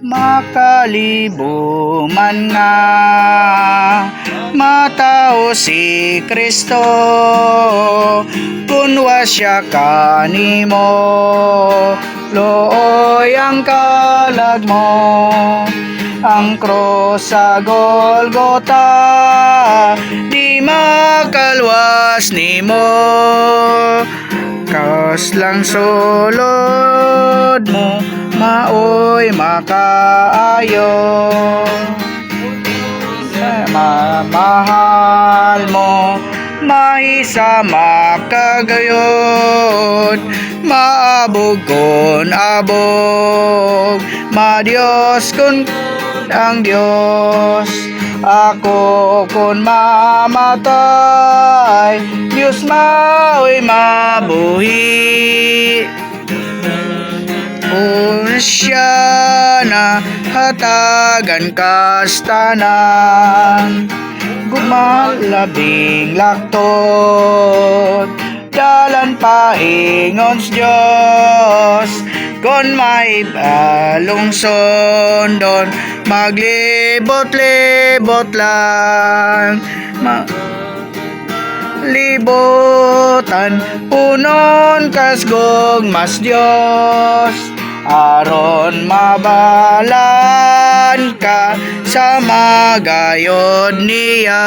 Makalibo man nga matao si Kristo, kunwa siya kanimo, looy ang kalag mo. Ang cross sa Golgota di makalwas nimo, kas lang sulod mo maoy makaayo. Mahal mo maisa makagayod, maabog kun abog, madiyos kun ang Diyos. Ako kun mamatay, Diyos maoy mabuhi. Siya na hatagan kastanan, gumalabing laktot, dalan paingon sa Diyos. Kon may balungsondon, maglibot-libot lang, libutan punon kasgog mas Diyos, aron mabalan ka sa magayod niya.